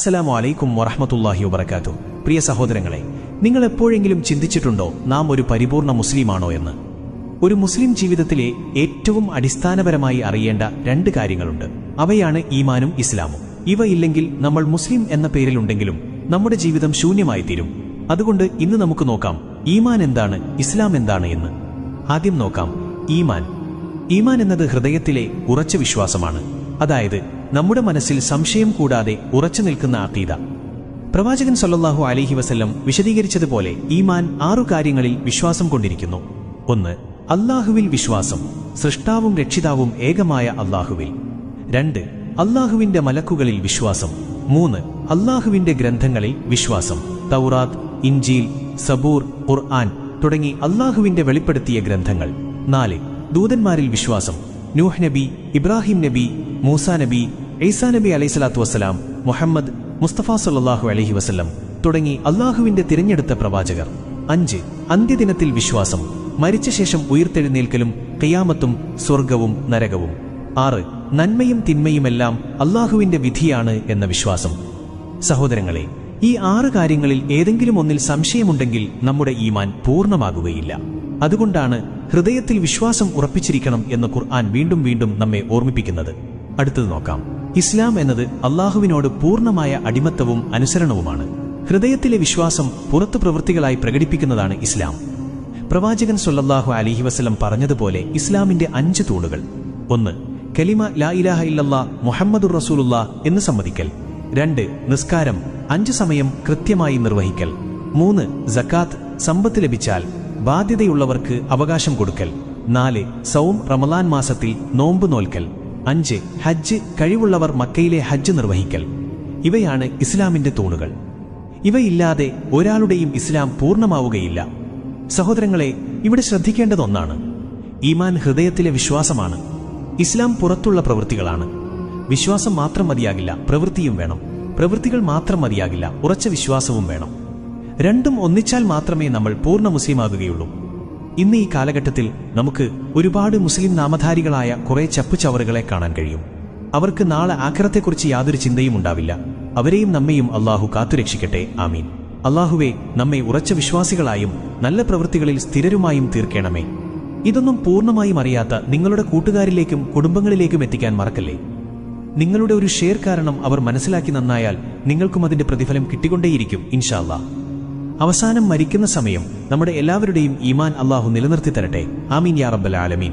അസ്സലാമു അലൈക്കും വറഹ്മത്തുള്ളാഹി വബറകാതുഹു. പ്രിയ സഹോദരങ്ങളെ, നിങ്ങൾ എപ്പോഴെങ്കിലും ചിന്തിച്ചിട്ടുണ്ടോ നാം ഒരു പരിപൂർണ മുസ്ലിമാണോ എന്ന്? ഒരു മുസ്ലിം ജീവിതത്തിലെ ഏറ്റവും അടിസ്ഥാനപരമായി അറിയേണ്ട രണ്ട് കാര്യങ്ങളുണ്ട്. അവയാണ് ഈമാനും ഇസ്ലാമും. ഇവ ഇല്ലെങ്കിൽ നമ്മൾ മുസ്ലിം എന്ന പേരിലുണ്ടെങ്കിലും നമ്മുടെ ജീവിതം ശൂന്യമായി തീരും. അതുകൊണ്ട് ഇന്ന് നമുക്ക് നോക്കാം ഈമാൻ എന്താണ്, ഇസ്ലാം എന്താണ് എന്ന്. ആദ്യം നോക്കാം ഈമാൻ. ഈമാൻ എന്നത് ഹൃദയത്തിലെ ഉറച്ച വിശ്വാസമാണ്. അതായത് നമ്മുടെ മനസ്സിൽ സംശയം കൂടാതെ ഉറച്ചു നിൽക്കുന്ന അഖീദ. പ്രവാചകൻ സല്ലല്ലാഹു അലൈഹി വസല്ലം വിശദീകരിച്ചതുപോലെ ഈമാൻ 6 കാര്യങ്ങളിൽ വിശ്വാസം കൊണ്ടിരിക്കുന്നു. 1. അല്ലാഹുവിൽ വിശ്വാസം, സൃഷ്ടാവും രക്ഷിതാവും ഏകമായ അല്ലാഹുവിൽ. 2. അല്ലാഹുവിന്റെ മലക്കുകളിൽ വിശ്വാസം. 3. അല്ലാഹുവിന്റെ ഗ്രന്ഥങ്ങളിൽ വിശ്വാസം, തൗറാത്ത്, ഇൻജീൽ, സബൂർ, ഖുർആൻ തുടങ്ങി അല്ലാഹുവിന്റെ വെളിപ്പെടുത്തിയ ഗ്രന്ഥങ്ങൾ. 4. ദൂതന്മാരിൽ വിശ്വാസം, നൂഹ് നബി, ഇബ്രാഹിം നബി, മൂസാ നബി, ഈസാ നബി അലൈഹിസ്സലാത്തു വസ്സലാം, മുഹമ്മദ് മുസ്തഫ സല്ലല്ലാഹു അലൈഹി വസല്ലം തുടങ്ങി അല്ലാഹുവിന്റെ തിരഞ്ഞെടുത്ത പ്രവാചകർ. 5. അന്ത്യദിനത്തിൽ വിശ്വാസം, മരിച്ച ശേഷം ഉയിർത്തെഴുന്നേൽക്കലും ഖിയാമത്തും സ്വർഗവും നരകവും. 6. നന്മയും തിന്മയുമെല്ലാം അല്ലാഹുവിന്റെ വിധിയാണ് എന്ന വിശ്വാസം. സഹോദരങ്ങളെ, ഈ 6 കാര്യങ്ങളിൽ ഏതെങ്കിലും ഒന്നിൽ സംശയമുണ്ടെങ്കിൽ നമ്മുടെ ഈമാൻ പൂർണ്ണമാകുകയില്ല. അതുകൊണ്ടാണ് ഹൃദയത്തിൽ വിശ്വാസം ഉറപ്പിച്ചിരിക്കണം എന്ന് ഖുർആൻ വീണ്ടും വീണ്ടും നമ്മെ ഓർമ്മിപ്പിക്കുന്നത്. അടുത്തത് നോക്കാം. ഇസ്ലാം എന്നത് അല്ലാഹുവിനോട് പൂർണ്ണമായ അടിമത്തവും അനുസരണവുമാണ്. ഹൃദയത്തിലെ വിശ്വാസം പുറത്തു പ്രവൃത്തികളായി പ്രകടിപ്പിക്കുന്നതാണ് ഇസ്ലാം. പ്രവാചകൻ സല്ലല്ലാഹു അലൈഹി വസല്ലം പറഞ്ഞതുപോലെ ഇസ്ലാമിന്റെ 5 തൂണുകൾ. 1. കലിമ ലാ ഇലാഹ ഇല്ലല്ലാഹ് മുഹമ്മദുർ റസൂലുള്ളാഹ് എന്ന് സമ്മതിക്കൽ. 2. നിസ്കാരം 5 സമയം കൃത്യമായി നിർവഹിക്കൽ. 3. സക്കാത്ത്, സമ്പത്ത് ലഭിച്ചാൽ ബാധ്യതയുള്ളവർക്ക് അവകാശം കൊടുക്കൽ. 4. സൗം, റമളാൻ മാസത്തിൽ നോമ്പ് നോൽക്കൽ. 5. ഹജ്ജ്, കഴിവുള്ളവർ മക്കയിലെ ഹജ്ജ് നിർവഹിക്കൽ. ഇവയാണ് ഇസ്ലാമിന്റെ തൂണുകൾ. ഇവയില്ലാതെ ഒരാളുടെയും ഇസ്ലാം പൂർണ്ണമാവുകയില്ല. സഹോദരങ്ങളെ, ഇവിടെ ശ്രദ്ധിക്കേണ്ടത് ഒന്നാണ്. ഈമാൻ ഹൃദയത്തിലെ വിശ്വാസമാണ്. ഇസ്ലാം പുറത്തുള്ള പ്രവൃത്തികളാണ്. വിശ്വാസം മാത്രം മതിയാകില്ല, പ്രവൃത്തിയും വേണം. പ്രവൃത്തികൾ മാത്രം മതിയാകില്ല, ഉറച്ച വിശ്വാസവും വേണം. രണ്ടും ഒന്നിച്ചാൽ മാത്രമേ നമ്മൾ പൂർണ്ണ മുസ്ലിമാകുകയുള്ളൂ. ഇന്ന് ഈ കാലഘട്ടത്തിൽ നമുക്ക് ഒരുപാട് മുസ്ലിം നാമധാരികളായ കുറെ ചപ്പുചവറുകളെ കാണാൻ കഴിയും. അവർക്ക് നാളെ ആഖിറത്തെക്കുറിച്ച് യാതൊരു ചിന്തയും ഉണ്ടാവില്ല. അവരെയും നമ്മെയും അല്ലാഹു കാത്തുരക്ഷിക്കട്ടെ. ആമീൻ. അല്ലാഹുവേ, നമ്മെ ഉറച്ച വിശ്വാസികളായും നല്ല പ്രവൃത്തികളിൽ സ്ഥിരരുമായും തീർക്കണമേ. ഇതൊന്നും പൂർണ്ണമായും അറിയാത്ത നിങ്ങളുടെ കൂട്ടുകാരിലേക്കും കുടുംബങ്ങളിലേക്കും എത്തിക്കാൻ മറക്കല്ലേ. നിങ്ങളുടെ ഒരു ഷെയർ കാരണം അവർ മനസ്സിലാക്കി നന്നായാൽ നിങ്ങൾക്കും അതിന്റെ പ്രതിഫലം കിട്ടിക്കൊണ്ടേയിരിക്കും ഇൻഷാ അല്ലാഹ്. അവസാനം മരിക്കുന്ന സമയം നമ്മുടെ എല്ലാവരുടെയും ഈമാൻ അല്ലാഹു നിലനിർത്തി തരട്ടെ. ആമീൻ യാ റബ്ബൽ ആലമീൻ.